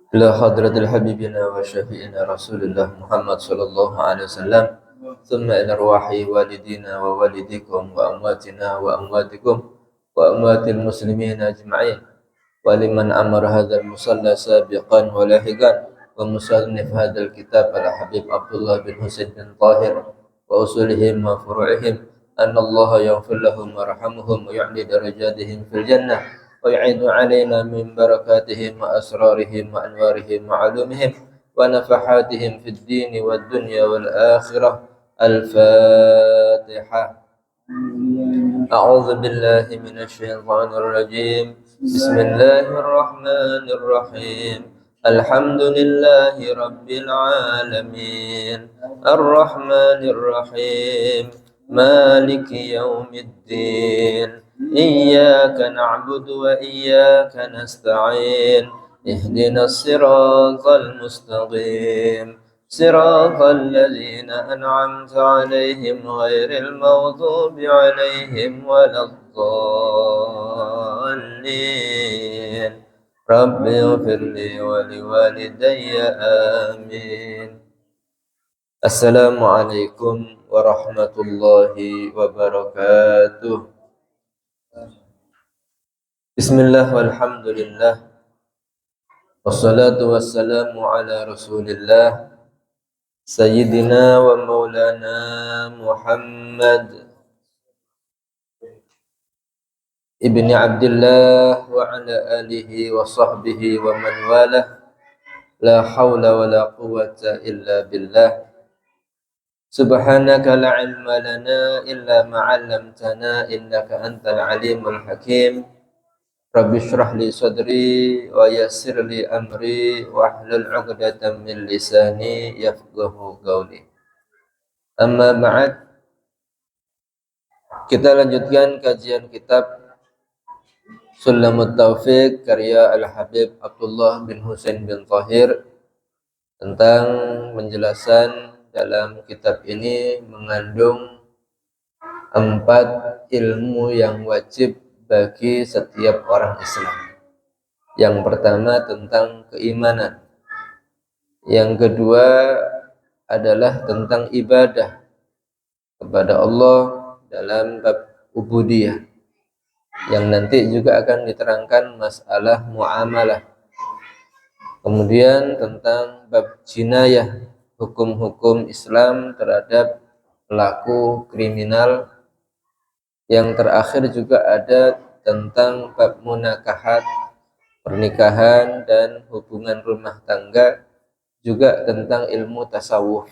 إلى حضرة حبيبنا وشفيعنا رسول الله محمد صلى الله عليه وسلم، ثم إلى أرواح والدينا ووالديكم وأمواتنا وأمواتكم وأموات المسلمين أجمعين، ولمن أمر هذا المصلى سابقا ولاحقا، ومصنف هذا الكتاب الحبيب عبد الله بن حسين بن طاهر وأصولهم وفروعهم، أن الله يغفر لهم ويرحمهم ويعلي درجاتهم في الجنة، ويعين علينا من بركاتهم وأسرارهم وأنوارهم وعلومهم ونفحاتهم في الدين والدنيا والآخرة. الفاتحة. أعوذ بالله من الشيطان الرجيم. بسم الله الرحمن الرحيم. الحمد لله رب العالمين الرحمن الرحيم مالك يوم الدين إياك نعبد وإياك نستعين اهدنا الصراط المستقيم صراط الذين أنعمت عليهم غير المغضوب عليهم ولا الضالين. رب اغفر لي ولوالدي آمين. Assalamualaikum warahmatullahi wabarakatuh. Bismillah walhamdulillah, wassalatu wassalamu ala rasulillah, Sayyidina wa maulana Muhammad ibni Abdullah wa ala alihi wa sahbihi wa man walah. La hawla wa la quwwata illa billah. Subhanaka la ilma lana illa ma 'allamtana innaka antal alimul hakim. Rabbi shrah li sadri wa yassir li amri wahlul 'uqdatam min lisani yafqahu qawli. Amma ba'd. Kita lanjutkan kajian kitab Sulamut Taufiq karya Al-Habib Abdullah bin Husain bin Tahir, tentang penjelasan dalam kitab ini mengandung 4 ilmu yang wajib bagi setiap orang Islam. Yang pertama tentang keimanan, yang kedua adalah tentang ibadah kepada Allah dalam bab ubudiyah, yang nanti juga akan diterangkan masalah muamalah. Kemudian tentang bab jinayah, hukum-hukum Islam terhadap pelaku kriminal. Yang terakhir juga ada tentang bab munakahat, pernikahan dan hubungan rumah tangga, juga tentang ilmu tasawuf,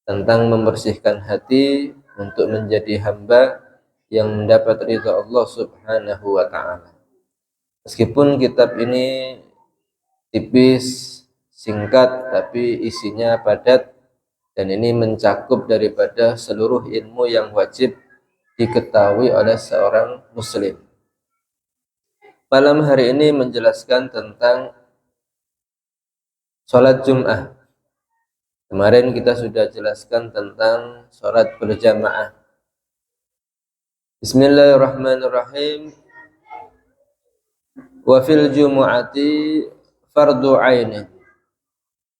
tentang membersihkan hati untuk menjadi hamba yang mendapat ridha Allah Subhanahu wa ta'ala. Meskipun kitab ini tipis, singkat, tapi isinya padat, dan ini mencakup daripada seluruh ilmu yang wajib diketahui oleh seorang muslim. Malam hari ini menjelaskan tentang sholat Jum'ah. Kemarin kita sudah jelaskan tentang sholat berjamaah. Bismillahirrahmanirrahim. Wa fil jumu'ati fardu ainin.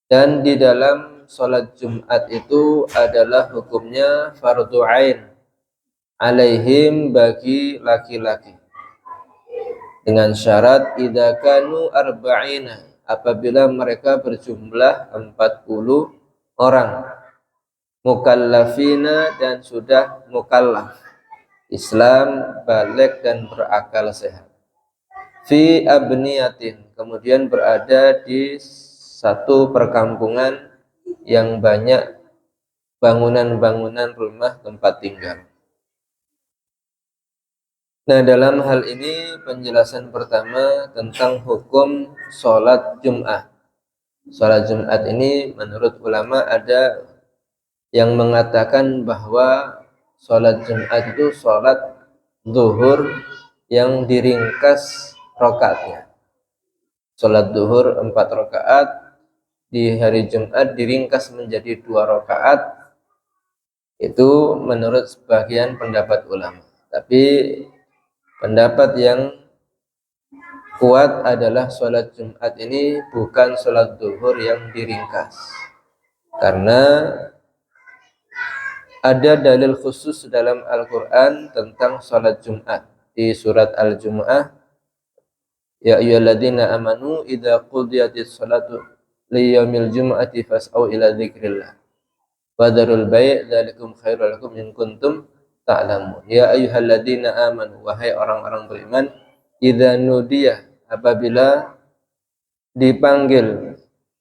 Dan di dalam sholat Jumat itu adalah hukumnya fardu ain alaihim, bagi laki-laki, dengan syarat idza kanu arba'ina, apabila mereka berjumlah 40 orang, mukallafina, dan sudah mukallaf, Islam, baligh dan berakal sehat, fi abniyatin, kemudian berada di satu perkampungan yang banyak bangunan-bangunan rumah tempat tinggal. Nah, dalam hal ini penjelasan pertama tentang hukum sholat Jum'ah. Sholat Jumat ini menurut ulama ada yang mengatakan bahwa sholat Jumat itu sholat zuhur yang diringkas rakaatnya. Sholat zuhur 4 rakaat di hari Jumat diringkas menjadi 2 rakaat. Itu menurut sebagian pendapat ulama. Tapi pendapat yang kuat adalah sholat Jumat ini bukan sholat zuhur yang diringkas, karena ada dalil khusus dalam Al-Quran tentang sholat Jumat. Di surat Al-Jumu'ah, ya ayyuhalladzina amanu idza qudiyatis sholatu liyaumil jumu'ati fas'au ila dzikrillah wa dzarul bai' dzalikum khairul lakum in kuntum ta'lamun. Ya ayyuhalladzina amanu, wahai orang-orang beriman, idza nudiya, apabila dipanggil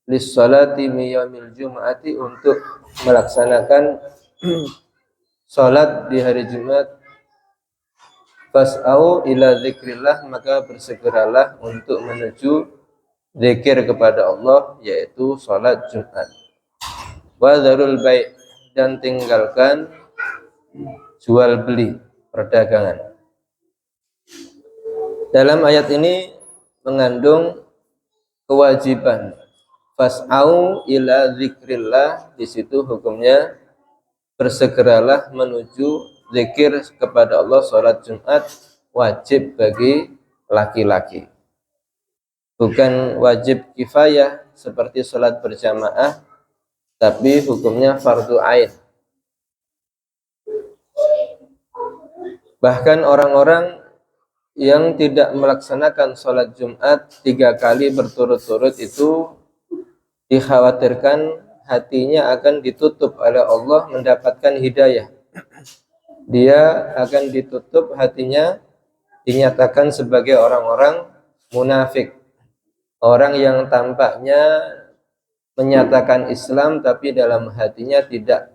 lis sholati yaumil jumu'ati, untuk melaksanakan salat di hari Jumat, fas'au ila dzikrillah, maka bersegeralah untuk menuju zikir kepada Allah, yaitu salat Jumat. Wa dzarul bai', dan tinggalkan jual beli, perdagangan. Dalam ayat ini mengandung kewajiban fas'au ila dzikrillah. Di situ hukumnya bersegeralah menuju zikir kepada Allah. Salat Jumat wajib bagi laki-laki, bukan wajib kifayah seperti salat berjamaah, tapi hukumnya fardu ain. Bahkan orang-orang yang tidak melaksanakan salat Jumat 3 kali berturut-turut itu dikhawatirkan hatinya akan ditutup oleh Allah mendapatkan hidayah. Dia akan ditutup hatinya, dinyatakan sebagai orang-orang munafik, orang yang tampaknya menyatakan Islam tapi dalam hatinya tidak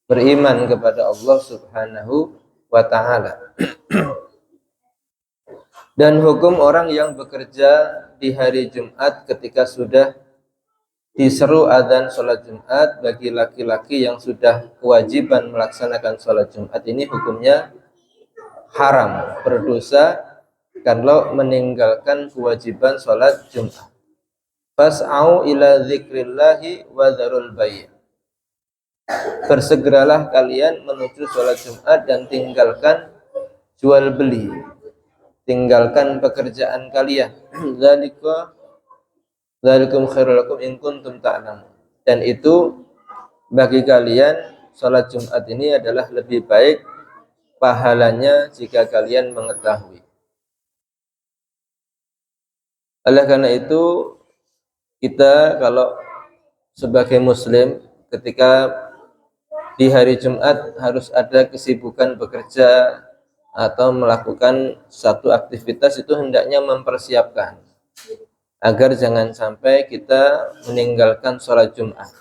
beriman kepada Allah Subhanahu wa ta'ala. Dan hukum orang yang bekerja di hari Jumat ketika sudah diseru adzan sholat Jumat, bagi laki-laki yang sudah kewajiban melaksanakan sholat Jumat ini hukumnya haram, berdosa kalau meninggalkan kewajiban sholat Jumat. Fas'au ila dzikrillahi wa dzarul bai', bersegeralah kalian menuju sholat Jumat dan tinggalkan jual beli, tinggalkan pekerjaan kalian. Dzalikum khairul lakum in kuntum ta'lamun. Dan itu bagi kalian, salat Jumat ini adalah lebih baik pahalanya jika kalian mengetahui. Oleh karena itu, kita kalau sebagai muslim ketika di hari Jumat harus ada kesibukan bekerja atau melakukan satu aktivitas, itu hendaknya mempersiapkan agar jangan sampai kita meninggalkan sholat Jumat.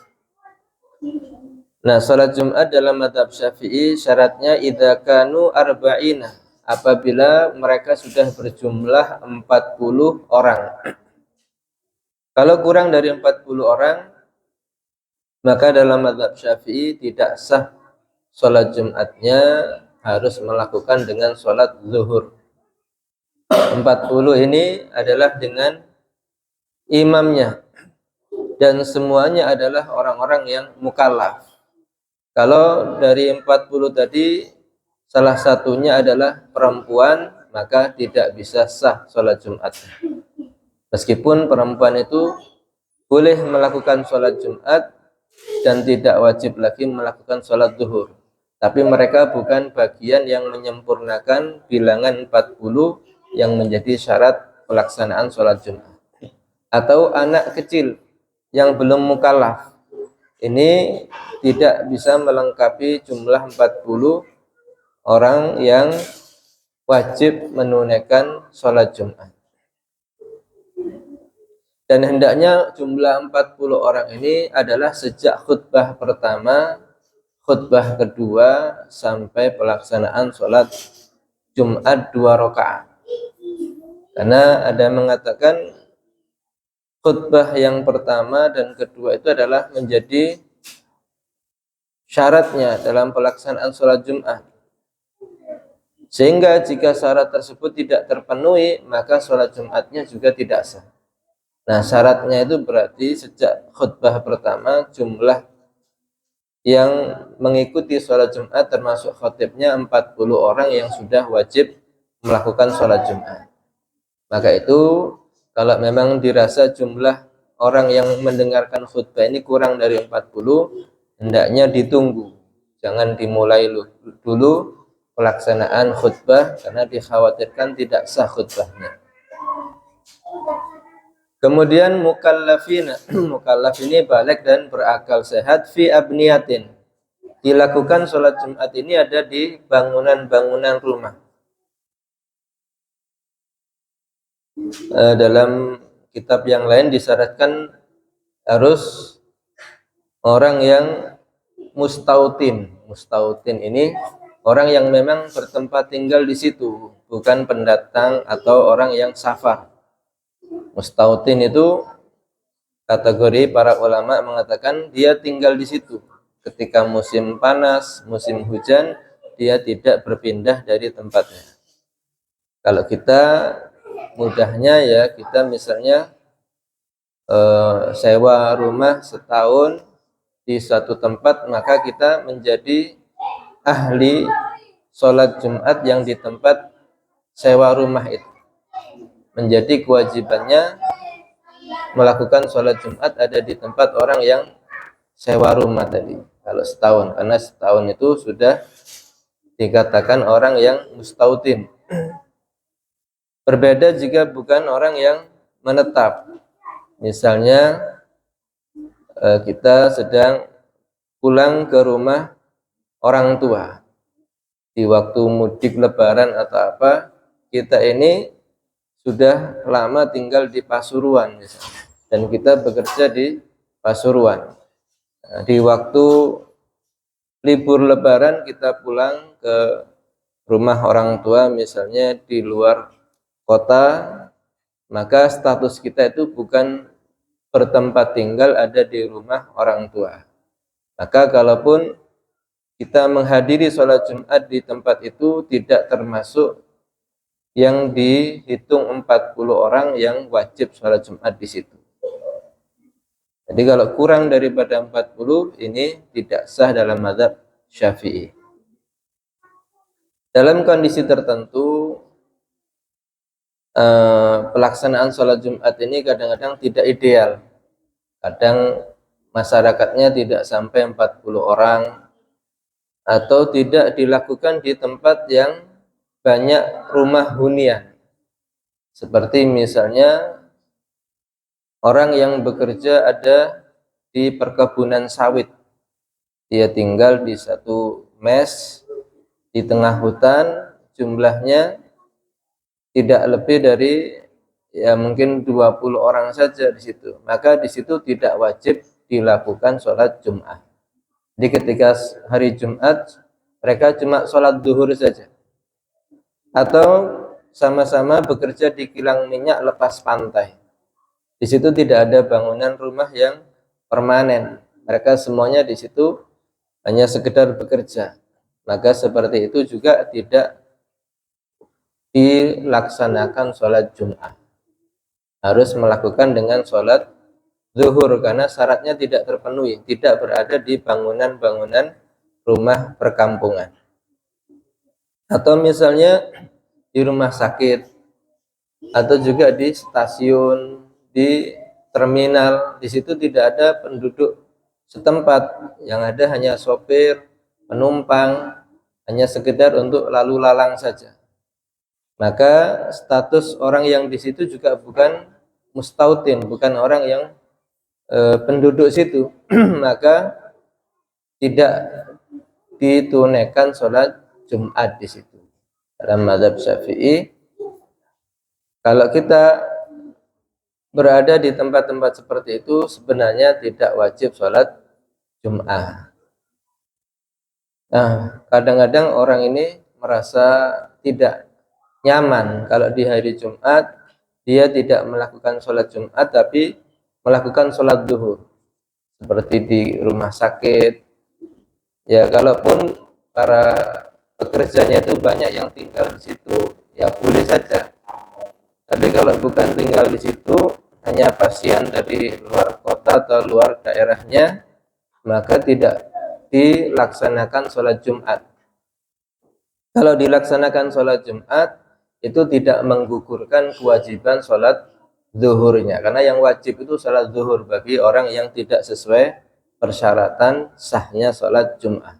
Nah, sholat Jumat dalam mazhab Syafi'i syaratnya idza kanu arba'ina, apabila mereka sudah berjumlah 40 orang. Kalau kurang dari 40 orang, maka dalam mazhab Syafi'i tidak sah sholat Jumatnya, harus melakukan dengan sholat zuhur. 40 ini adalah dengan imamnya, dan semuanya adalah orang-orang yang mukallaf. Kalau dari 40 tadi salah satunya adalah perempuan, maka tidak bisa sah sholat Jumat. Meskipun perempuan itu boleh melakukan sholat Jumat dan tidak wajib lagi melakukan sholat zuhur, tapi mereka bukan bagian yang menyempurnakan bilangan 40 yang menjadi syarat pelaksanaan sholat Jumat. Atau anak kecil yang belum mukallaf, ini tidak bisa melengkapi jumlah 40 orang yang wajib menunaikan sholat Jumat. Dan hendaknya jumlah 40 orang ini adalah sejak khutbah pertama, khutbah kedua, sampai pelaksanaan sholat Jumat 2 rakaat. Karena ada yang mengatakan khutbah yang pertama dan kedua itu adalah menjadi syaratnya dalam pelaksanaan sholat Jumat. Sehingga jika syarat tersebut tidak terpenuhi, maka sholat Jumatnya juga tidak sah. Nah, syaratnya itu berarti sejak khutbah pertama jumlah yang mengikuti sholat Jumat termasuk khatibnya 40 orang yang sudah wajib melakukan sholat Jumat. Maka itu kalau memang dirasa jumlah orang yang mendengarkan khutbah ini kurang dari 40, hendaknya ditunggu. Jangan dimulai dulu pelaksanaan khutbah karena dikhawatirkan tidak sah khutbahnya. Kemudian mukallafina, mukallaf ini balik dan berakal sehat fi abniyatin. Dilakukan sholat Jumat ini ada di bangunan-bangunan rumah. Dalam kitab yang lain disyaratkan harus orang yang mustautin. Mustautin ini orang yang memang bertempat tinggal di situ, bukan pendatang atau orang yang safar. Mustautin itu kategori para ulama mengatakan dia tinggal di situ. Ketika musim panas, musim hujan, dia tidak berpindah dari tempatnya. Kalau kita mudahnya ya, kita misalnya sewa rumah setahun di satu tempat, maka kita menjadi ahli sholat Jumat yang di tempat sewa rumah itu. Menjadi kewajibannya melakukan sholat Jumat ada di tempat orang yang sewa rumah tadi. Kalau setahun, karena setahun itu sudah dikatakan orang yang mustautin. Berbeda jika bukan orang yang menetap. Misalnya kita sedang pulang ke rumah orang tua di waktu mudik lebaran atau apa, kita ini sudah lama tinggal di Pasuruan misalnya, dan kita bekerja di Pasuruan. Nah, di waktu libur lebaran kita pulang ke rumah orang tua misalnya di luar kota, maka status kita itu bukan bertempat tinggal ada di rumah orang tua. Maka kalaupun kita menghadiri sholat Jumat di tempat itu tidak termasuk yang dihitung 40 orang yang wajib sholat Jumat di situ. Jadi kalau kurang daripada 40 ini tidak sah dalam mazhab Syafi'i. Dalam kondisi tertentu pelaksanaan sholat Jumat ini kadang-kadang tidak ideal. Kadang masyarakatnya tidak sampai 40 orang atau tidak dilakukan di tempat yang banyak rumah hunian. Seperti misalnya orang yang bekerja ada di perkebunan sawit. Dia tinggal di satu mes di tengah hutan, jumlahnya tidak lebih dari ya mungkin 20 orang saja di situ. Maka di situ tidak wajib dilakukan sholat Jumat. Jadi ketika hari Jumat mereka cuma sholat zuhur saja. Atau sama-sama bekerja di kilang minyak lepas pantai. Di situ tidak ada bangunan rumah yang permanen. Mereka semuanya di situ hanya sekedar bekerja. Maka seperti itu juga tidak dilaksanakan sholat Jumat. Harus melakukan dengan sholat zuhur karena syaratnya tidak terpenuhi, tidak berada di bangunan-bangunan rumah perkampungan. Atau misalnya di rumah sakit atau juga di stasiun, di terminal, di situ tidak ada penduduk setempat, yang ada hanya sopir, penumpang, hanya sekedar untuk lalu lalang saja. Maka status orang yang di situ juga bukan mustautin, bukan orang yang penduduk situ, maka tidak ditunaikan sholat Jumat di situ. Dalam mazhab Syafi'i, kalau kita berada di tempat-tempat seperti itu sebenarnya tidak wajib sholat Jumat. Nah, kadang-kadang orang ini merasa tidak nyaman kalau di hari Jumat dia tidak melakukan sholat Jumat tapi melakukan sholat zuhur seperti di rumah sakit. Ya, kalaupun para pekerjanya itu banyak yang tinggal di situ, ya boleh saja. Tapi kalau bukan tinggal di situ, hanya pasien dari luar kota atau luar daerahnya, maka tidak dilaksanakan sholat Jumat. Kalau dilaksanakan sholat Jumat, itu tidak menggugurkan kewajiban sholat zuhurnya, karena yang wajib itu sholat zuhur bagi orang yang tidak sesuai persyaratan sahnya sholat Jum'ah.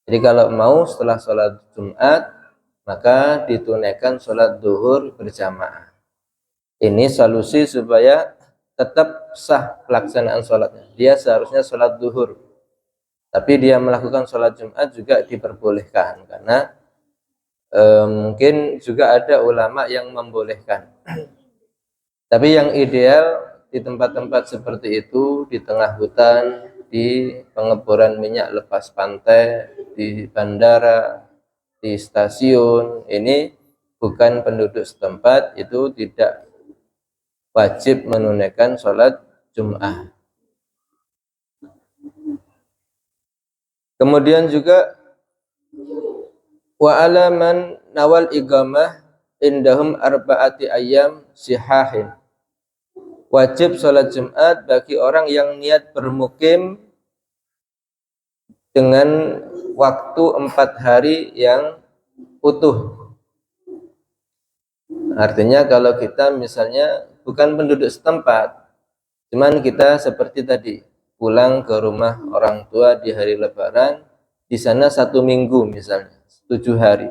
Jadi kalau mau setelah sholat Jumat maka ditunaikan sholat zuhur berjamaah. Ini solusi supaya tetap sah pelaksanaan sholatnya. Dia seharusnya sholat zuhur, tapi dia melakukan sholat Jumat juga diperbolehkan, karena mungkin juga ada ulama yang membolehkan. Tapi yang ideal di tempat-tempat seperti itu, di tengah hutan, di pengeboran minyak lepas pantai, di bandara, di stasiun, ini bukan penduduk setempat, itu tidak wajib menunaikan sholat Jum'ah. Kemudian juga wa alaman nawal iqamah indahum arba'ati ayyam sihahin. Wajib sholat Jumat bagi orang yang niat bermukim dengan waktu 4 hari yang utuh. Artinya kalau kita misalnya bukan penduduk setempat, cuman kita seperti tadi pulang ke rumah orang tua di hari Lebaran, di sana 1 minggu misalnya, 7 hari,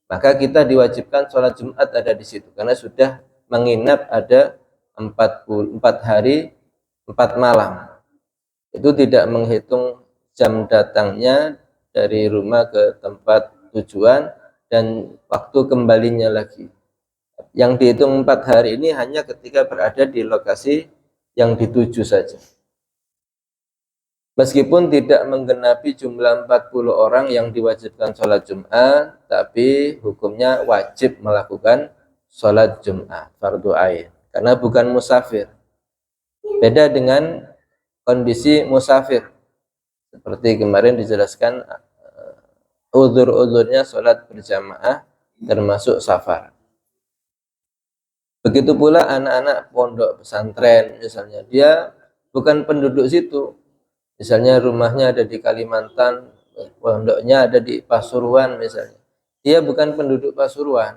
maka kita diwajibkan sholat Jumat ada di situ, karena sudah menginap ada 4 hari 4 malam. Itu tidak menghitung jam datangnya dari rumah ke tempat tujuan dan waktu kembalinya lagi. Yang dihitung 4 hari ini hanya ketika berada di lokasi yang dituju saja. Meskipun tidak menggenapi jumlah 40 orang yang diwajibkan sholat Jumat, tapi hukumnya wajib melakukan sholat Jumat, fardu ain, karena bukan musafir. Beda dengan kondisi musafir. Seperti kemarin dijelaskan, uzur-uzurnya sholat berjamaah termasuk safar. Begitu pula anak-anak pondok pesantren misalnya, dia bukan penduduk situ. Misalnya rumahnya ada di Kalimantan, pondoknya ada di Pasuruan misalnya. Dia bukan penduduk Pasuruan,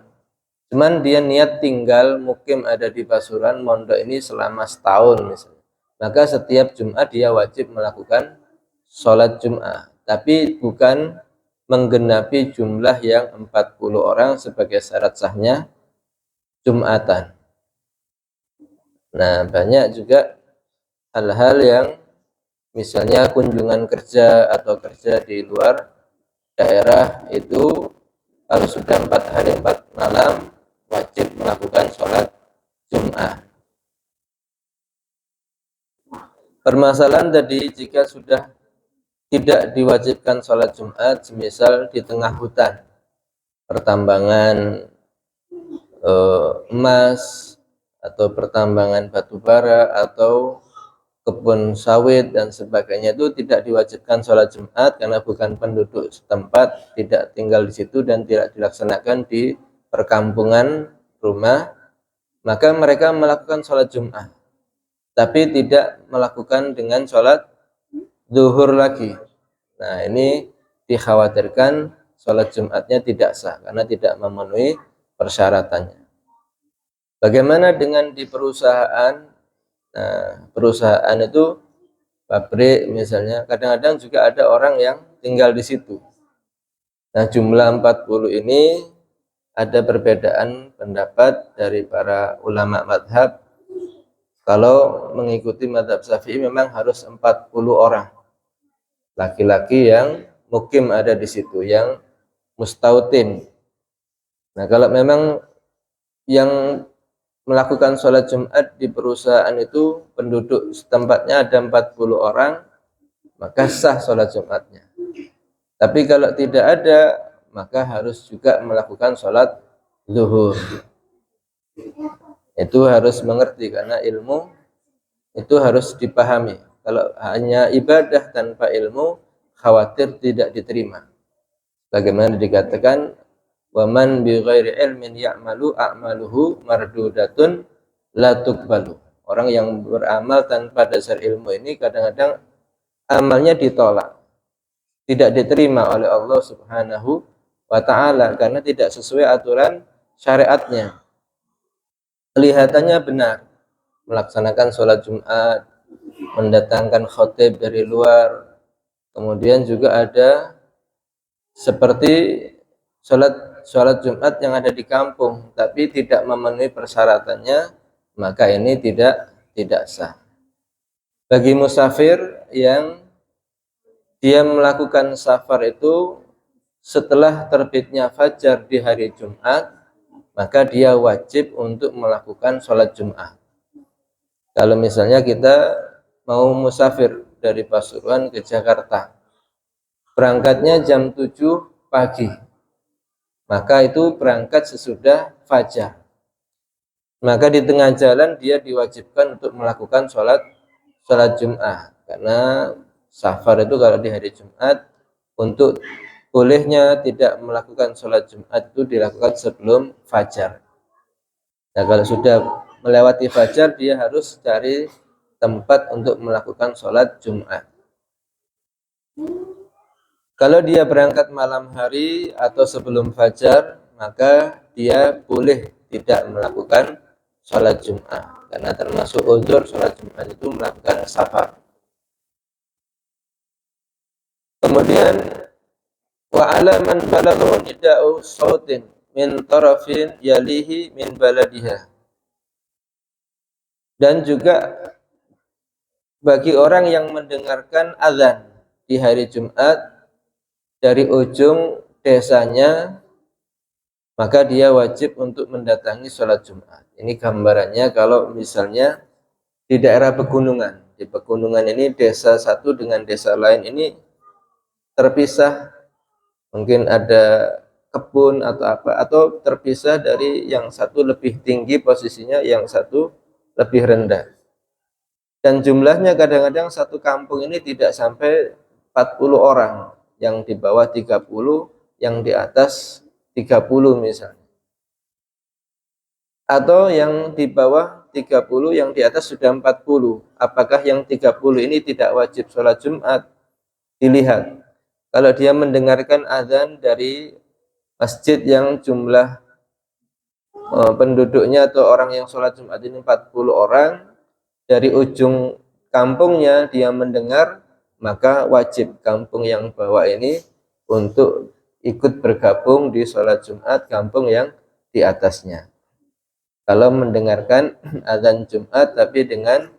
cuman dia niat tinggal mukim ada di Pasuruan, mondok ini selama setahun misalnya. Maka setiap Jumat dia wajib melakukan sholat Jumat, tapi bukan menggenapi jumlah yang 40 orang sebagai syarat sahnya Jumatan. Nah, banyak juga hal-hal yang misalnya kunjungan kerja atau kerja di luar daerah itu harus sudah 4 hari 4 malam wajib melakukan sholat Jumat. Permasalahan tadi, jika sudah tidak diwajibkan sholat Jumat, semisal di tengah hutan, pertambangan emas atau pertambangan batu bara atau kebun sawit dan sebagainya, itu tidak diwajibkan sholat Jumat karena bukan penduduk setempat, tidak tinggal di situ dan tidak dilaksanakan di perkampungan rumah, maka mereka melakukan sholat Jumat tapi tidak melakukan dengan sholat zuhur lagi. Nah, ini dikhawatirkan sholat Jumatnya tidak sah karena tidak memenuhi persyaratannya. Bagaimana dengan di perusahaan? Nah, perusahaan itu pabrik misalnya, kadang-kadang juga ada orang yang tinggal di situ. Nah, jumlah 40 ini ada perbedaan pendapat dari para ulama madhab. Kalau mengikuti madhab Syafi'i memang harus 40 orang laki-laki yang mukim ada di situ, yang mustautin. Nah, kalau memang yang melakukan sholat Jumat di perusahaan itu penduduk setempatnya ada 40 orang, maka sah sholat Jumatnya. Tapi kalau tidak ada, maka harus juga melakukan sholat zuhur. Itu harus mengerti, karena ilmu itu harus dipahami. Kalau hanya ibadah tanpa ilmu, khawatir tidak diterima. Bagaimana dikatakan, waman bi ghairi ilmin ya'malu a'maluhu mardudatun la tuqbalu. Orang yang beramal tanpa dasar ilmu ini kadang-kadang amalnya ditolak, tidak diterima oleh Allah Subhanahu wa ta'ala, karena tidak sesuai aturan syariatnya, kelihatannya benar, melaksanakan sholat Jumat, mendatangkan khotib dari luar, kemudian juga ada seperti sholat Jumat yang ada di kampung, tapi tidak memenuhi persyaratannya, maka ini tidak sah. Bagi musafir yang dia melakukan safar itu setelah terbitnya fajar di hari Jumat, maka dia wajib untuk melakukan sholat Jumat. Kalau misalnya kita mau musafir dari Pasuruan ke Jakarta, berangkatnya jam 7 pagi, maka itu berangkat sesudah fajar. Maka di tengah jalan dia diwajibkan untuk melakukan sholat Jumat, karena safar itu kalau di hari Jumat, untuk bolehnya tidak melakukan sholat Jumat itu dilakukan sebelum fajar. Nah, kalau sudah melewati fajar, dia harus cari tempat untuk melakukan sholat Jumat. Kalau dia berangkat malam hari atau sebelum fajar, maka dia boleh tidak melakukan sholat Jumat, karena termasuk uzur sholat Jumat itu melakukan safar. Kemudian wa alaman balaghu nida'u sautin min tarafin yalihi min baladiha. Dan juga bagi orang yang mendengarkan azan di hari Jumat dari ujung desanya, maka dia wajib untuk mendatangi sholat Jumat. Ini gambarannya kalau misalnya di daerah pegunungan. Di pegunungan ini desa satu dengan desa lain ini terpisah, mungkin ada kebun atau apa, atau terpisah dari yang satu lebih tinggi posisinya, yang satu lebih rendah. Dan jumlahnya kadang-kadang satu kampung ini tidak sampai 40 orang, yang di bawah 30, yang di atas 30 misalnya. Atau yang di bawah 30, yang di atas sudah 40. Apakah yang 30 ini tidak wajib sholat Jumat? Dilihat. Kalau dia mendengarkan azan dari masjid yang jumlah penduduknya atau orang yang sholat Jumat ini 40 orang, dari ujung kampungnya dia mendengar, maka wajib kampung yang bawah ini untuk ikut bergabung di sholat Jumat kampung yang di atasnya. Kalau mendengarkan azan Jumat tapi dengan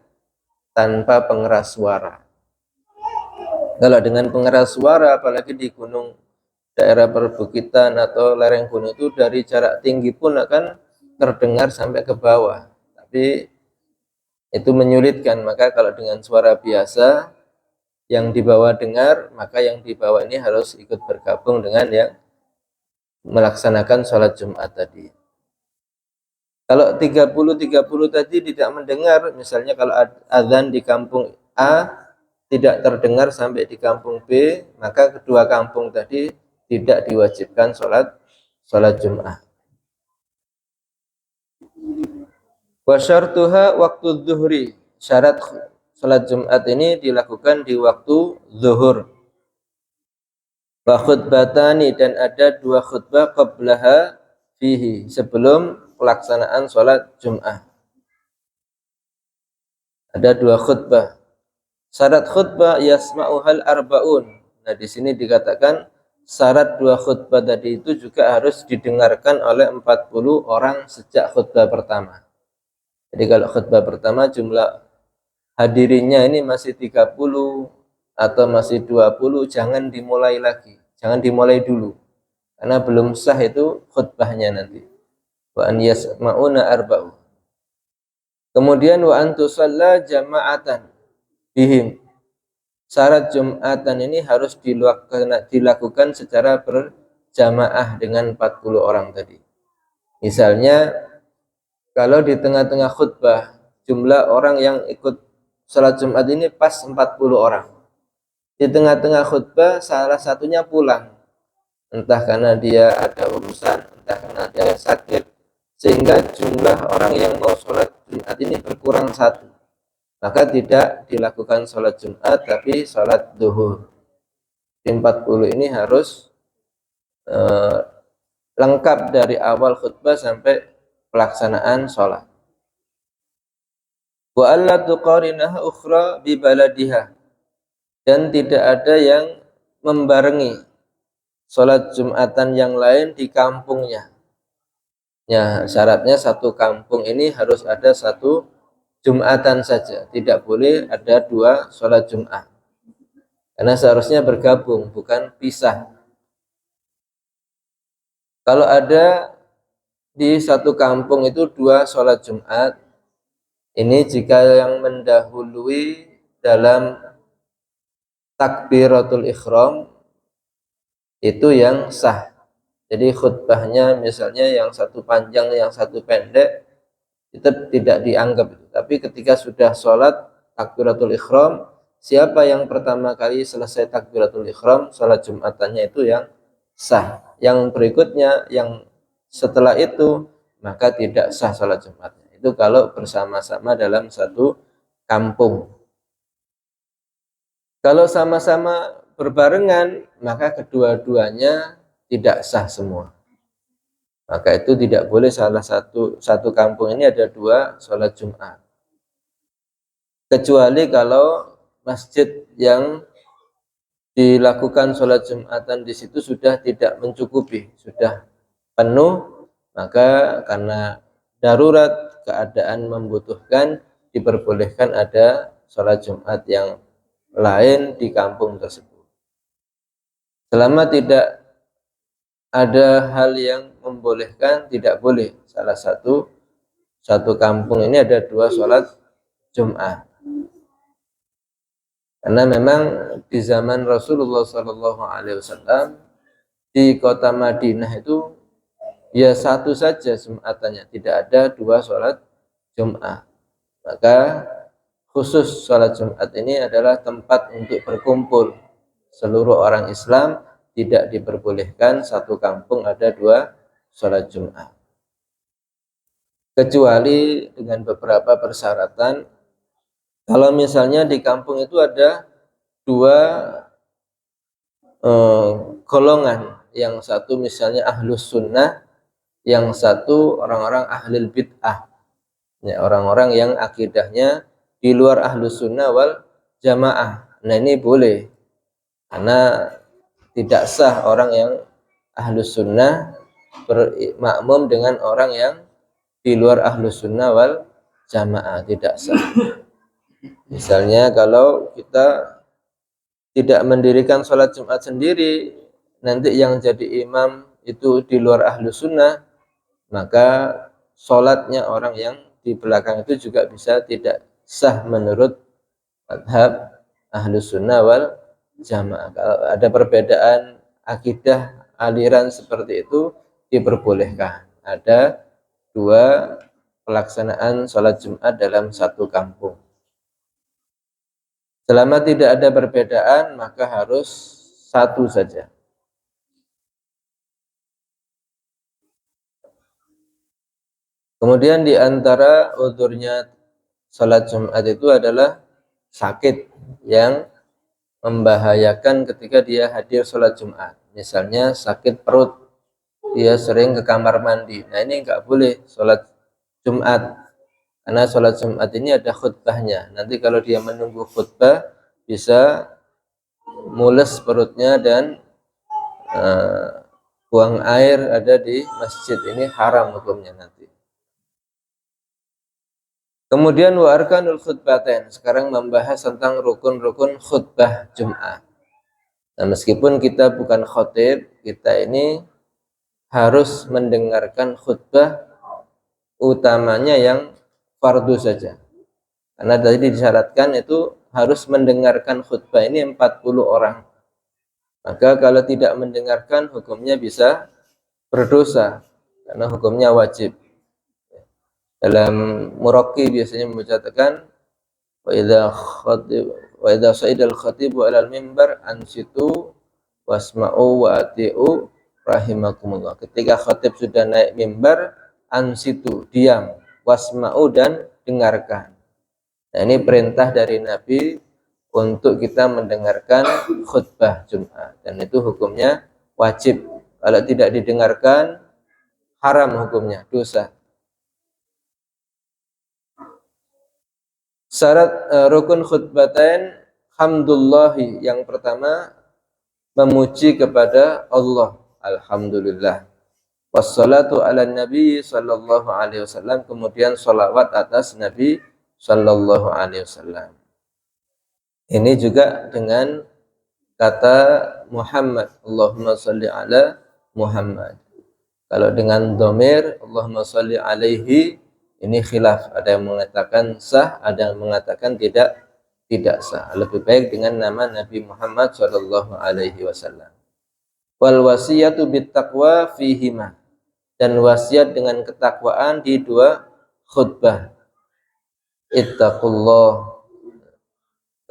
tanpa pengeras suara. Kalau dengan pengeras suara, apalagi di gunung, daerah perbukitan atau lereng gunung, itu dari jarak tinggi pun akan terdengar sampai ke bawah, tapi itu menyulitkan. Maka kalau dengan suara biasa yang di bawah dengar, maka yang di bawah ini harus ikut bergabung dengan yang melaksanakan sholat Jumat tadi. Kalau 30 tadi tidak mendengar, misalnya kalau azan di kampung A tidak terdengar sampai di kampung B, maka kedua kampung tadi tidak diwajibkan sholat Jumat. Wa syartuha waktu zuhri. Syarat sholat Jumat ini dilakukan di waktu zuhur. Wa khutbatani, dan ada 2 khutbah qablaha fihi, sebelum pelaksanaan sholat Jumat. Ada 2 khutbah. Syarat khutbah yasma'uhal arba'un. Nah, di sini dikatakan syarat 2 khutbah tadi itu juga harus didengarkan oleh 40 orang sejak khutbah pertama. Jadi kalau khutbah pertama jumlah hadirinnya ini masih 30 atau masih 20, jangan dimulai lagi. Jangan dimulai dulu, karena belum sah itu khutbahnya nanti. Wa an yasma'una arba'u. Kemudian wa an tusalla jama'atan bihim. Syarat Jumatan ini harus dilakukan secara berjamaah dengan 40 orang tadi. Misalnya kalau di tengah-tengah khutbah jumlah orang yang ikut salat Jumat ini pas 40 orang. Di tengah-tengah khutbah salah satunya pulang, entah karena dia ada urusan, entah karena dia sakit, sehingga jumlah orang yang mau sholat Jumat ini berkurang 1. Maka tidak dilakukan sholat Jumat, tapi sholat duhur. 40 ini harus lengkap dari awal khutbah sampai pelaksanaan sholat. Wa alla tuqarinaha ukhra bi baladiha, dan tidak ada yang membarengi sholat Jumatan yang lain di kampungnya. Ya, syaratnya satu kampung ini harus ada satu Jumatan saja, tidak boleh ada dua sholat Jumat. Karena seharusnya bergabung, bukan pisah. Kalau ada di satu kampung itu dua sholat Jumat, ini jika yang mendahului dalam takbiratul ikhram itu yang sah. Jadi khutbahnya misalnya yang satu panjang, yang satu pendek, itu tidak dianggap. Tapi ketika sudah sholat takbiratul ikhram, siapa yang pertama kali selesai takbiratul ikhram, sholat Jumatannya itu yang sah. Yang berikutnya, yang setelah itu, maka tidak sah sholat Jumatnya. Itu kalau bersama-sama dalam satu kampung. Kalau sama-sama berbarengan, maka kedua-duanya tidak sah semua. Maka itu tidak boleh salah satu kampung ini ada dua sholat Jumat. Kecuali kalau masjid yang dilakukan sholat Jumatan di situ sudah tidak mencukupi, sudah penuh, maka karena darurat keadaan membutuhkan, diperbolehkan ada sholat Jumat yang lain di kampung tersebut. Selama tidak ada hal yang membolehkan, tidak boleh salah satu kampung ini ada dua sholat Jumat. Karena memang di zaman Rasulullah SAW di kota Madinah itu ya satu saja Jumatannya, tidak ada dua sholat Jumat. Maka khusus sholat Jumat ini adalah tempat untuk berkumpul seluruh orang Islam, tidak diperbolehkan satu kampung ada dua sholat Jumat. Kecuali dengan beberapa persyaratan. Kalau misalnya di kampung itu ada dua golongan, yang satu misalnya ahlus sunnah, yang satu orang-orang ahlul bid'ah, ya, orang-orang yang akidahnya di luar ahlus sunnah wal jamaah. Nah ini boleh, karena tidak sah orang yang ahlus sunnah bermakmum dengan orang yang di luar ahlus sunnah wal jamaah, tidak sah. Misalnya kalau kita tidak mendirikan sholat Jumat sendiri, nanti yang jadi imam itu di luar ahlus sunnah, maka sholatnya orang yang di belakang itu juga bisa tidak sah menurut madhab ahlus sunnah wal jamaah. Kalau ada perbedaan akidah aliran seperti itu, diperbolehkan ada dua pelaksanaan sholat Jumat dalam satu kampung. Selama tidak ada perbedaan, maka harus satu saja. Kemudian di antara udhurnya sholat Jumat itu adalah sakit yang membahayakan ketika dia hadir sholat Jumat. Misalnya sakit perut, dia sering ke kamar mandi. Nah ini enggak boleh sholat Jumat. Karena sholat Jumat ini ada khutbahnya. Nanti kalau dia menunggu khutbah, bisa mules perutnya dan buang air ada di masjid. Ini haram hukumnya nanti. Kemudian wa arkanul khutbatain. Sekarang membahas tentang rukun-rukun khutbah Jumat. Nah, meskipun kita bukan khotib, kita ini harus mendengarkan khutbah utamanya yang fardu saja. Karena tadi disyaratkan itu harus mendengarkan khutbah ini 40 orang. Maka kalau tidak mendengarkan, hukumnya bisa berdosa, karena hukumnya wajib. Dalam Muraqi biasanya membacakan wa idza sa'idal khatibu 'alal mimbar ansitu wasma'u wa ati'u rahimakumullah. Ketika khatib sudah naik mimbar, ansitu, diam, wasma'u, dan dengarkan. Nah, ini perintah dari Nabi untuk kita mendengarkan khutbah Jumat, dan itu hukumnya wajib. Kalau tidak didengarkan, haram hukumnya, dosa. Syarat rukun khutbatain hamdulillahi, yang pertama memuji kepada Allah, alhamdulillah. Wassalatu ala nabi sallallahu alaihi wasallam, kemudian salawat atas Nabi sallallahu alaihi wasallam. Ini juga dengan kata Muhammad, Allahumma sholli ala Muhammad. Kalau dengan dhamir Allahumma sholli alaihi, ini khilaf, ada yang mengatakan sah, ada yang mengatakan tidak sah. Lebih baik dengan nama Nabi Muhammad sallallahu alaihi wasallam. Wal wasiyatu bit taqwa fihima, dan wasiat dengan ketakwaan di dua khutbah. Ittaqullah.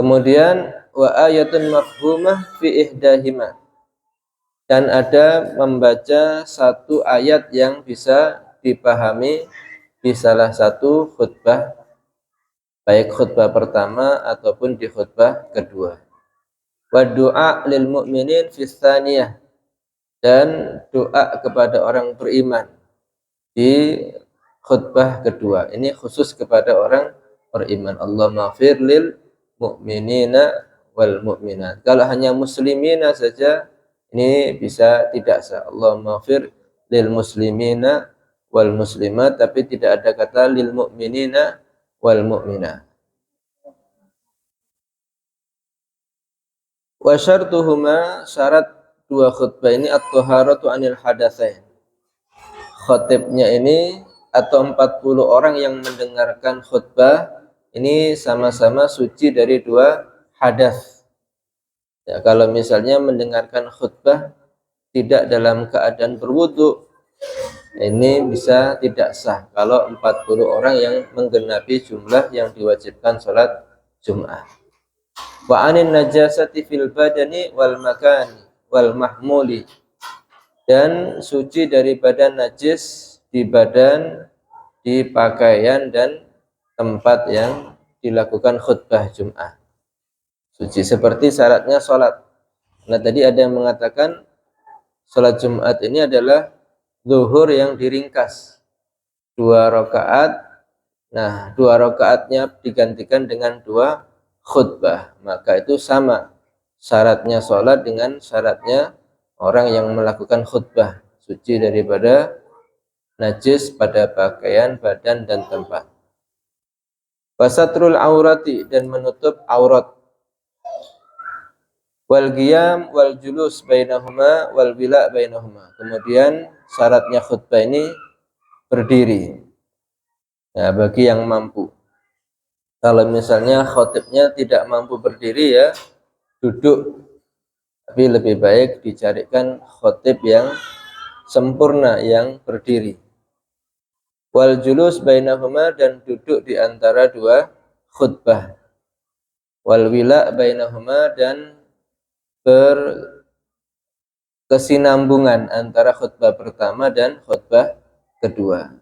Kemudian wa ayatun mafhumah fi ihdahima, dan ada membaca satu ayat yang bisa dipahami di salah satu khutbah, baik khutbah pertama ataupun di khutbah kedua. Wa du'a lil mu'minin fi tsaniyah, dan doa kepada orang beriman di khutbah kedua. Ini khusus kepada orang beriman. Allahumma maghfir lil mu'minina wal mu'minat. Kalau hanya muslimina saja, ini bisa tidak sah. Allahumma maghfir lil muslimina wal muslimat, tapi tidak ada kata lil mu'minina wal mu'minat. Wa syartuhuma, syarat dua khutbah ini at-taharatu anil hadatsain. Khatibnya ini atau 40 orang yang mendengarkan khutbah ini sama-sama suci dari dua hadas. Ya, kalau misalnya mendengarkan khutbah tidak dalam keadaan berwudu, ini bisa tidak sah kalau 40 orang yang menggenapi jumlah yang diwajibkan sholat Jum'ah. Wa anin najasati fil badani wal makani wal mahmuli, dan suci dari badan najis di badan, di pakaian dan tempat yang dilakukan khutbah Jum'ah. Suci seperti syaratnya sholat. Nah, tadi ada yang mengatakan sholat Jumat ini adalah zuhur yang diringkas 2 rakaat. Nah, 2 rakaatnya digantikan dengan 2 khutbah, maka itu sama syaratnya sholat dengan syaratnya orang yang melakukan khutbah, suci daripada najis pada pakaian, badan dan tempat. Wasatrul aurati, dan menutup aurat. Wal qiyam wal julus bainahuma wal bila bainahuma. Kemudian syaratnya khutbah ini berdiri. Ya, bagi yang mampu. Kalau misalnya khotibnya tidak mampu berdiri, ya duduk. Tapi lebih baik dicarikan khotib yang sempurna, yang berdiri. Wal julus bainahuma, dan duduk di antara 2 khutbah. Wal wila bainahuma, dan berkesinambungan antara khutbah pertama dan khutbah kedua.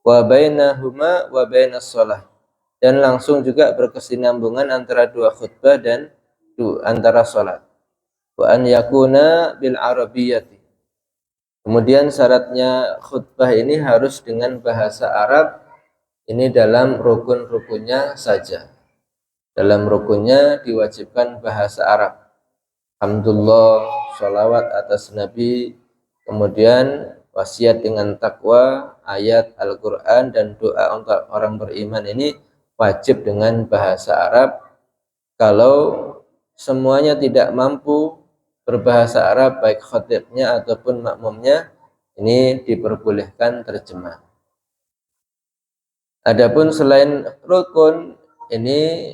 Wa bainahuma wa bainas shalah, dan langsung juga berkesinambungan antara 2 khutbah dan antara salat. Wa an yakuna bil arabiyyati, kemudian syaratnya khutbah ini harus dengan bahasa Arab. Ini dalam rukun-rukunnya saja. Dalam rukunnya diwajibkan bahasa Arab. Alhamdulillah, sholawat atas Nabi, kemudian wasiat dengan takwa, ayat Al-Quran, dan doa untuk orang beriman ini wajib dengan bahasa Arab. Kalau semuanya tidak mampu berbahasa Arab, baik khatibnya ataupun makmumnya, ini diperbolehkan terjemah. Adapun selain rukun, ini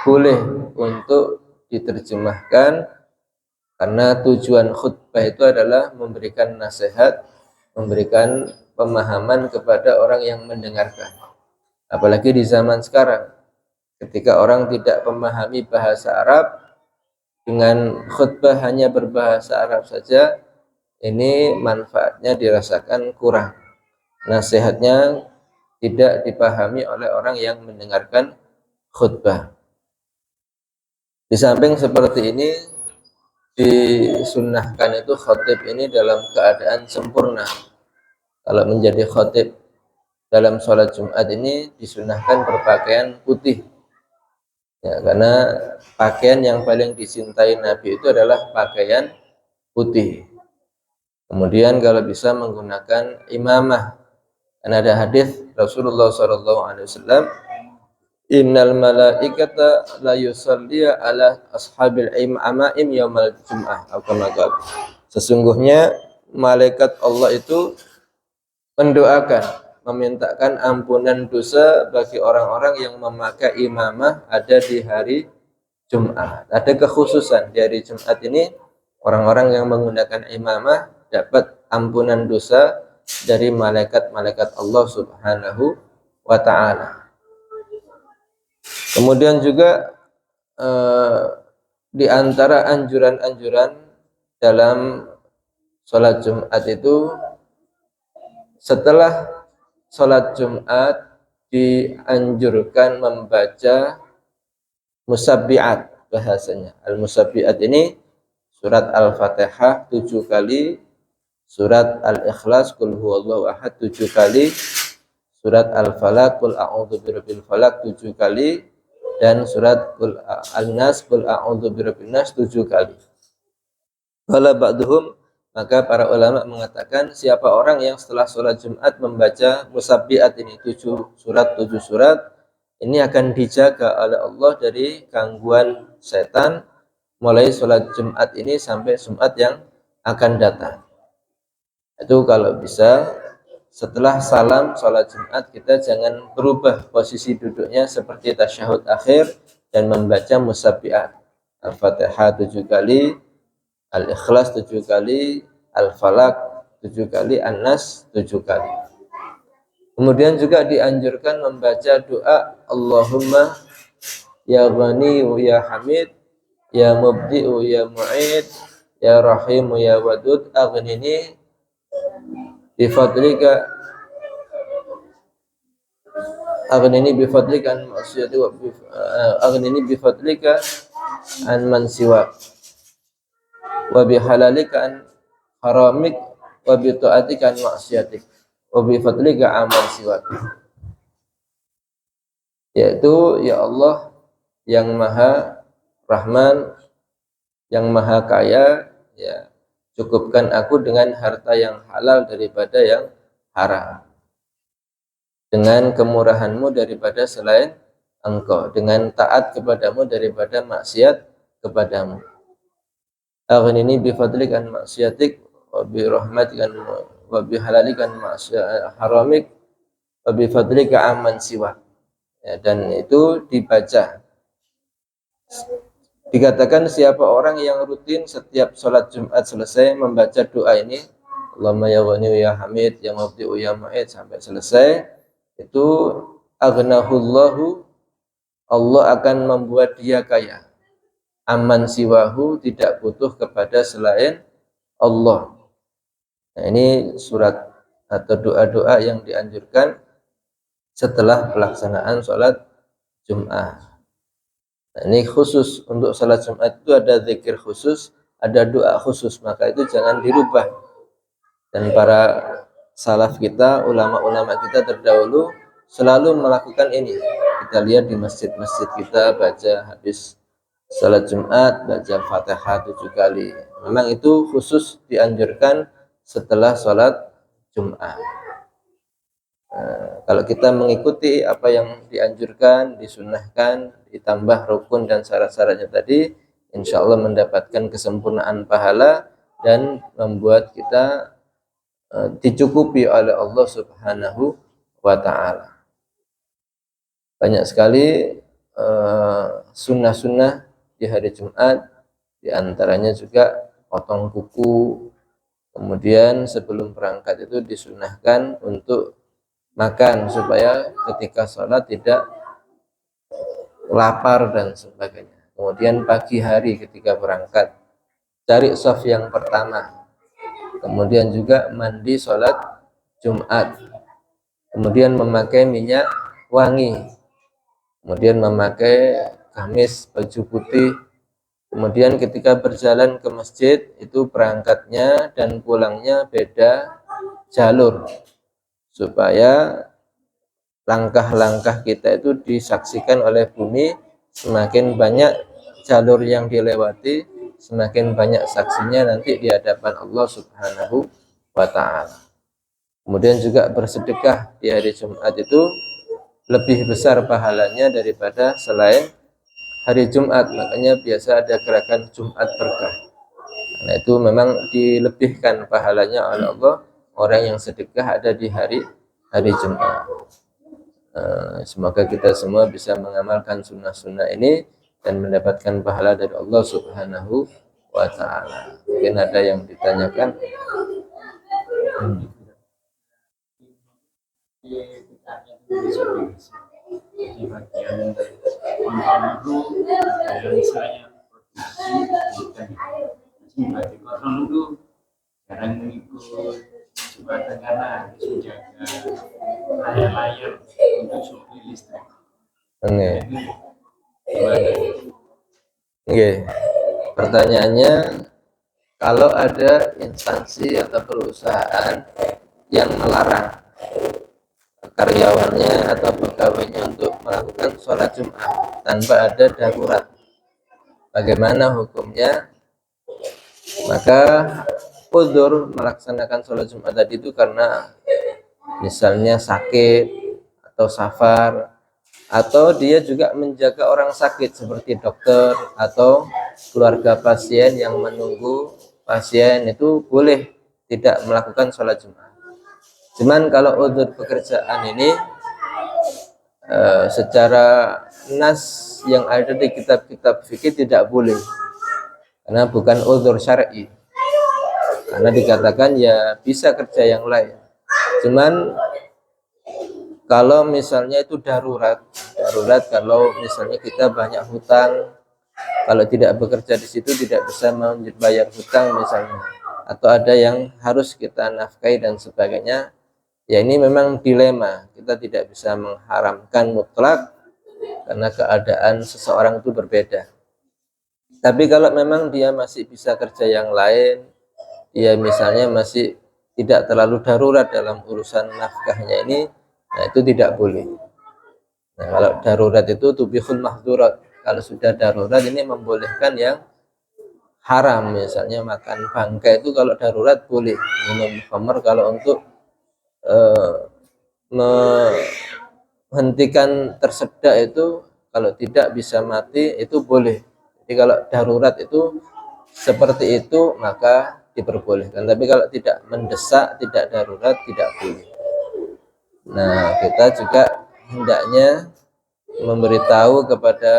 boleh untuk diterjemahkan, karena tujuan khutbah itu adalah memberikan nasihat, memberikan pemahaman kepada orang yang mendengarkan. Apalagi di zaman sekarang, ketika orang tidak memahami bahasa Arab, dengan khutbah hanya berbahasa Arab saja, ini manfaatnya dirasakan kurang. Nasihatnya tidak dipahami oleh orang yang mendengarkan khutbah. Di samping seperti ini, disunnahkan itu khatib ini dalam keadaan sempurna. kalau menjadi khatib dalam sholat Jumat ini disunahkan berpakaian putih. Ya, karena pakaian yang paling dicintai Nabi itu adalah pakaian putih. Kemudian kalau bisa menggunakan imamah. Karena ada hadis Rasulullah SAW, innal malaikata la yusalliya ala ashabil amaim yaumal jum'ah. Sesungguhnya malaikat Allah itu mendoakan, memintakan ampunan dosa bagi orang-orang yang memakai imamah ada di hari Jumat. Ada kekhususan di hari Jumat ini, orang-orang yang menggunakan imamah dapat ampunan dosa dari malaikat-malaikat Allah Subhanahu wa ta'ala. Kemudian juga di antara anjuran-anjuran dalam sholat Jumat itu, setelah sholat Jumat dianjurkan membaca musabbiat bahasanya. Al-musabbiat ini surat Al-Fatihah 7 kali, surat Al-Ikhlas Qul huwallahu ahad 7 kali, surat Al-Falaq Qul a'udzu birabbil falaq 7 kali, dan surat Al-Nas Qul a'udzu birabbin nas 7 kali. Qala ba'duhum, maka para ulama mengatakan siapa orang yang setelah sholat Jumat membaca musabbiat ini 7 surat, ini akan dijaga oleh Allah dari gangguan setan mulai sholat Jumat ini sampai Jumat yang akan datang. Itu kalau bisa setelah salam sholat Jumat kita jangan berubah posisi duduknya seperti tasyahud akhir dan membaca musabbiat. Al-Fatihah 7 kali, Al-Ikhlas 7 kali, Al-Falaq 7 kali, An-Nas 7 kali. Kemudian juga dianjurkan membaca doa Allahumma ya Ghani ya Hamid ya Mubdi'u ya Mu'id ya Rahimu ya Wadud aghnini bifadlika an maksiyati wa aghnini bifadlika an man siwak wa bihalalika an haramik wa bi ta'atika an maksiatik wa bi fadlika aman siwak. Yaitu ya Allah yang Maha Rahman, yang Maha Kaya, ya cukupkan aku dengan harta yang halal daripada yang haram, dengan kemurahanmu daripada selain engkau, dengan taat kepadamu daripada maksiat kepadamu. Aghnini bifadlikan maksiatik wa bi rahmatikan wa bi halalikan haramik wa bi fadlika amman siwa. Ya, dan itu dibaca. Dikatakan siapa orang yang rutin setiap sholat Jumat selesai membaca doa ini, Allahumma ya Ghani ya Hamid ya Mubdi'u ya Mu'id sampai selesai, itu aghnahullahu, Allah akan membuat dia kaya. Aman siwahu, tidak butuh kepada selain Allah. Nah, ini surat atau doa-doa yang dianjurkan setelah pelaksanaan sholat Jumat. Nah, ini khusus untuk sholat Jumat itu ada zikir khusus, ada doa khusus, maka itu jangan dirubah. Dan para salaf kita, ulama-ulama kita terdahulu selalu melakukan ini. Kita lihat di masjid-masjid kita baca habis sholat Jumat, baca Fatihah 7 kali. Memang itu khusus dianjurkan setelah sholat Jumat. Nah, kalau kita mengikuti apa yang dianjurkan, disunahkan, ditambah rukun dan syarat-syaratnya tadi, insya Allah mendapatkan kesempurnaan pahala dan membuat kita dicukupi oleh Allah Subhanahu wa ta'ala. Banyak sekali sunnah-sunnah di hari Jumat, diantaranya juga potong kuku. Kemudian sebelum berangkat itu disunahkan untuk makan supaya ketika sholat tidak lapar dan sebagainya. Kemudian pagi hari ketika berangkat cari shaf yang pertama. Kemudian juga mandi sholat Jumat. Kemudian memakai minyak wangi. Kemudian memakai gamis baju putih. Kemudian ketika berjalan ke masjid itu berangkatnya dan pulangnya beda jalur. supaya langkah-langkah kita itu disaksikan oleh bumi. Semakin banyak jalur yang dilewati, semakin banyak saksinya nanti di hadapan Allah Subhanahu wa ta'ala. Kemudian juga bersedekah di hari Jumat itu lebih besar pahalanya daripada selain hari Jumat. Makanya biasa ada gerakan Jumat berkah. Nah, itu memang dilebihkan pahalanya oleh Allah orang yang sedekah ada di hari Jumat. Semoga kita semua bisa mengamalkan sunnah-sunnah ini dan mendapatkan pahala dari Allah Subhanahu wa ta'ala. Mungkin ada yang ditanyakan. Di bagian kontrol dulu, misalnya produksi bagian kontrol dulu jarang mengikut jembatan karena harus menjaga layar untuk suhu listrik. Oke. Pertanyaannya, kalau ada instansi atau perusahaan yang melarang karyawannya atau pegawainya untuk melakukan sholat Jumat tanpa ada darurat, bagaimana hukumnya? Maka udzur melaksanakan sholat Jumat tadi itu karena misalnya sakit atau safar, atau dia juga menjaga orang sakit seperti dokter atau keluarga pasien yang menunggu pasien, itu boleh tidak melakukan sholat Jumat. Cuman kalau udzur pekerjaan ini secara nas yang ada di kitab-kitab fikih tidak boleh, karena bukan udzur syar'i. Karena dikatakan ya bisa kerja yang lain. Cuman kalau misalnya itu darurat kalau misalnya kita banyak hutang, kalau tidak bekerja di situ tidak bisa membayar hutang misalnya, atau ada yang harus kita nafkahi dan sebagainya, ya ini memang dilema. Kita tidak bisa mengharamkan mutlak karena keadaan seseorang itu berbeda. Tapi kalau memang dia masih bisa kerja yang lain, dia misalnya masih tidak terlalu darurat dalam urusan nafkahnya ini, nah itu tidak boleh. Nah, kalau darurat itu tubihul mahdurat. Kalau sudah darurat ini membolehkan yang haram, misalnya makan bangkai itu kalau darurat boleh, minum khamr kalau untuk menghentikan tersedak itu, kalau tidak bisa mati itu boleh. Jadi kalau darurat itu seperti itu maka diperbolehkan, tapi kalau tidak mendesak, tidak darurat, tidak boleh. Nah, kita juga hendaknya memberitahu kepada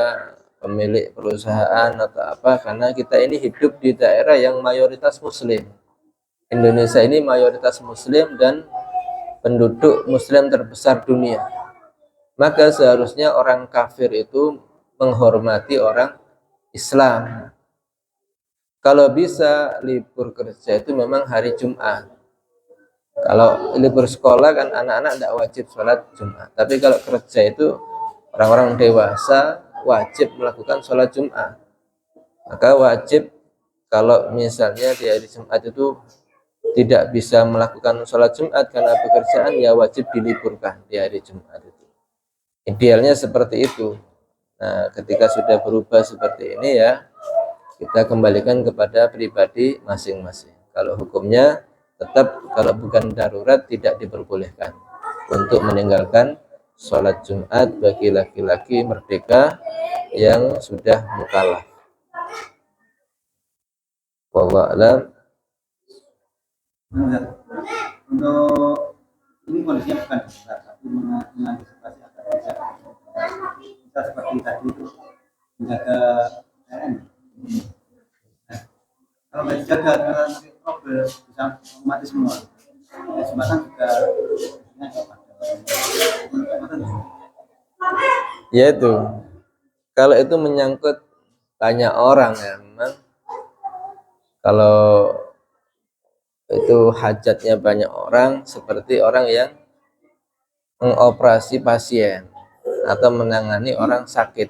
pemilik perusahaan atau apa, karena kita ini hidup di daerah yang mayoritas muslim. Indonesia ini mayoritas muslim dan penduduk muslim terbesar dunia. Maka seharusnya orang kafir itu menghormati orang Islam. Kalau bisa libur kerja itu memang hari Jumat. Kalau libur sekolah kan anak-anak tidak wajib sholat Jumat. Tapi kalau kerja itu orang-orang dewasa wajib melakukan sholat Jumat. Maka wajib kalau misalnya di hari Jumat itu tidak bisa melakukan sholat Jumat karena pekerjaan, ya wajib diliburkan di hari Jumat itu. Idealnya seperti itu. Nah, ketika sudah berubah seperti ini ya, kita kembalikan kepada pribadi masing-masing. Kalau hukumnya tetap kalau bukan darurat tidak diperbolehkan untuk meninggalkan sholat Jumat bagi laki-laki merdeka yang sudah mukallaf. Wallahu a'lam. Untuk ini kondisinya bukan darurat, tapi mengantisipasi agar bisa seperti tadi itu menjaga PN. Nah, kalau nggak dijaga nanti problem bisa mati semua. Jembatan juga Ya itu, kalau itu menyangkut banyak orang ya, memang kalau itu hajatnya banyak orang, seperti orang yang mengoperasi pasien atau menangani orang sakit,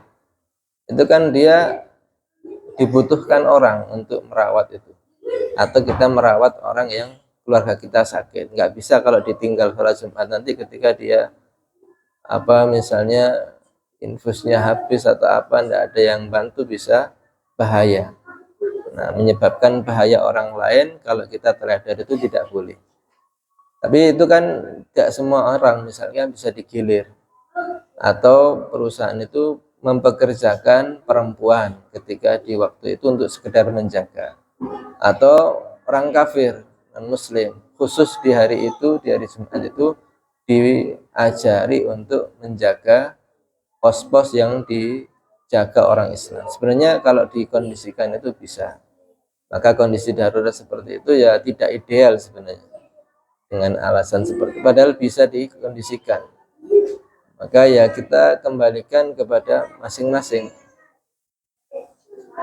itu kan dia dibutuhkan orang untuk merawat itu, atau kita merawat orang yang keluarga kita sakit, nggak bisa kalau ditinggal sholat Jumat, nanti ketika dia misalnya infusnya habis atau apa, nggak ada yang bantu, bisa bahaya. Nah, menyebabkan bahaya orang lain kalau kita terhadap itu tidak boleh. Tapi itu kan tidak semua orang, misalnya bisa digilir, atau perusahaan itu mempekerjakan perempuan ketika di waktu itu untuk sekedar menjaga, atau orang kafir non muslim khusus di hari itu, di hari Jumat itu diajari untuk menjaga pos-pos yang dijaga orang Islam. Sebenarnya kalau dikondisikan itu bisa. Maka kondisi darurat seperti itu ya tidak ideal sebenarnya dengan alasan seperti itu, padahal bisa dikondisikan. Maka ya kita kembalikan kepada masing-masing.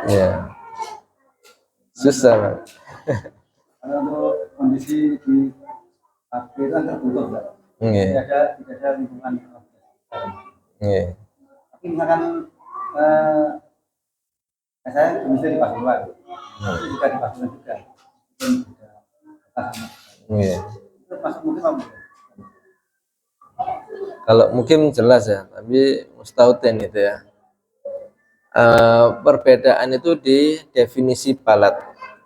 Ya, susah, Bang. Karena untuk kondisi di akhir kan tertutup, Pak. Tidak ada lingkungan. Tapi misalkan saya bisa di Pasuruan, itu juga di Pasuruan juga. Itu masuk mungkin apa? Kalau mungkin jelas ya, tapi mustahil itu ya. Perbedaan itu di definisi balat.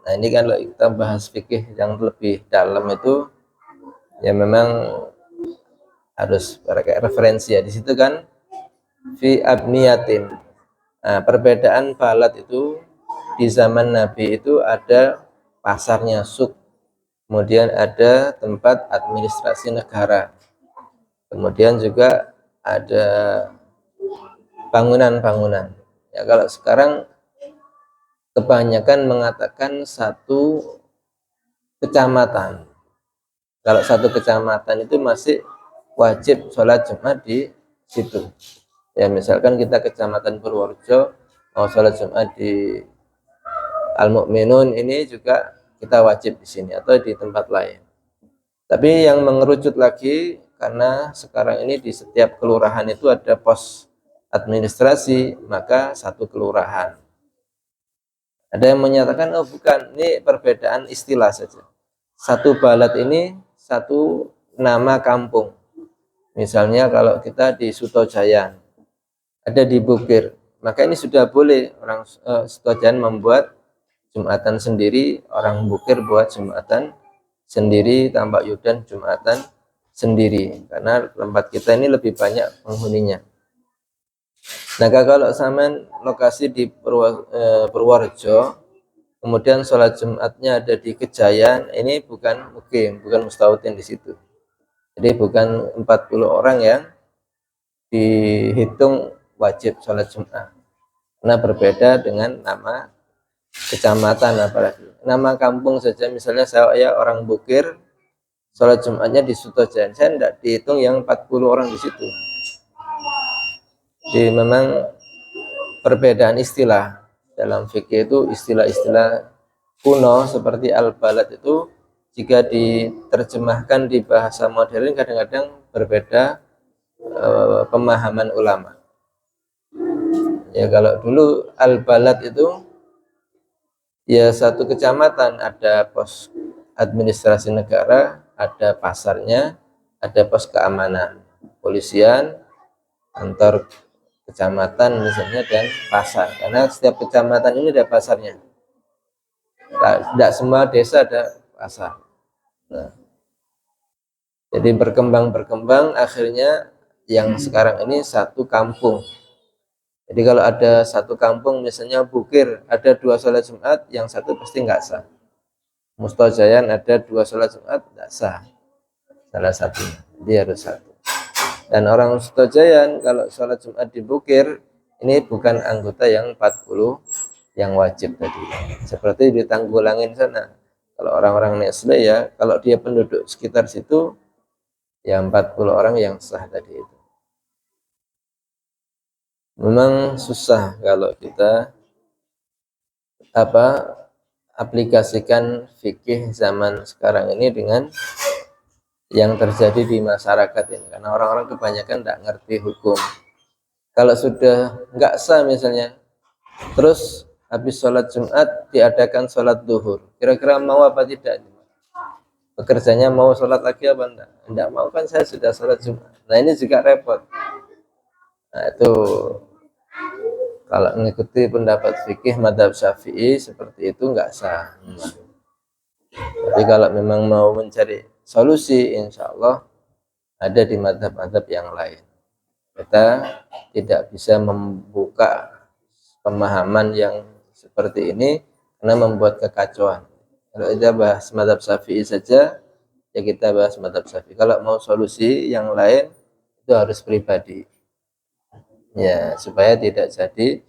Nah, ini kan kalau kita bahas fikih yang lebih dalam itu ya memang harus pakai referensi ya. Di situ kan fi abniyatin. Nah, perbedaan balat itu di zaman Nabi itu ada pasarnya, suk, kemudian ada tempat administrasi negara, kemudian juga ada bangunan-bangunan. Ya, kalau sekarang kebanyakan mengatakan satu kecamatan. Kalau satu kecamatan itu masih wajib sholat Jumat di situ. Ya, misalkan kita kecamatan Purworejo mau sholat Jumat di Al-Mu'minun, ini juga kita wajib di sini atau di tempat lain. Tapi yang mengerucut lagi, karena sekarang ini di setiap kelurahan itu ada pos administrasi, maka satu kelurahan. Ada yang menyatakan, oh bukan, ini perbedaan istilah saja. Satu balat ini satu nama kampung. Misalnya kalau kita di Sutojayan, ada di Bukir, maka ini sudah boleh orang Sutojayan membuat Jumatan sendiri, orang Bukir buat Jumatan sendiri, Tambak Yudan Jumatan sendiri, karena tempat kita ini lebih banyak penghuninya. Nah, kalau sama lokasi di Purworejo, kemudian sholat Jumatnya ada di Kejayan, ini bukan mukim, bukan mustautin di situ. Jadi bukan 40 orang yang dihitung wajib sholat Jumat, karena berbeda dengan nama kecamatan, apalagi nama kampung saja. Misalnya saya orang Bukir, sholat Jumatnya di Sutojayan, saya tidak dihitung yang 40 orang di situ. Jadi memang perbedaan istilah dalam fikih itu, istilah-istilah kuno seperti al-balad itu jika diterjemahkan di bahasa modern kadang-kadang berbeda pemahaman ulama. Ya, kalau dulu al-balad itu ya satu kecamatan, ada pos administrasi negara, ada pasarnya, ada pos keamanan, polisian, kantor kecamatan misalnya, dan pasar. Karena setiap kecamatan ini ada pasarnya. Tidak semua desa ada pasar. Nah, jadi berkembang akhirnya yang sekarang ini satu kampung. Jadi kalau ada satu kampung misalnya Bukir ada 2 sholat Jumat, yang satu pasti nggak sah. Mustajayan ada 2 sholat Jumat, nggak sah salah satunya, dia harus satu. Dan orang Sutojayan kalau sholat Jumat di Bukir ini bukan anggota yang 40 yang wajib tadi, seperti di Tanggulangin sana. Kalau orang-orang Nesle ya, kalau dia penduduk sekitar situ ya 40 orang yang sah tadi itu. Memang susah kalau kita aplikasikan fikih zaman sekarang ini dengan yang terjadi di masyarakat ini, karena orang-orang kebanyakan tidak ngerti hukum. Kalau sudah nggak sah misalnya, terus habis sholat Jumat diadakan sholat duhur, kira-kira mau apa tidak? Pekerjanya mau sholat lagi apa enggak? Enggak mau, kan saya sudah sholat Jumat. Nah ini juga repot. Nah itu kalau mengikuti pendapat fikih madhab Syafi'i seperti itu enggak sah. Tapi kalau memang mau mencari solusi, insya Allah ada di madhab-madhab yang lain. Kita tidak bisa membuka pemahaman yang seperti ini karena membuat kekacauan. Kalau kita bahas madhab Syafi'i saja, ya kita bahas madhab Syafi'i. Kalau mau solusi yang lain, itu harus pribadi. Ya, supaya tidak jadi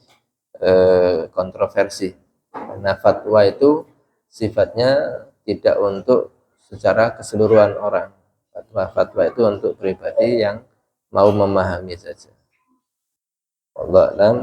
kontroversi. Karena fatwa itu sifatnya tidak untuk secara keseluruhan orang. Fatwa itu untuk pribadi yang mau memahami saja. Wallahu a'lam.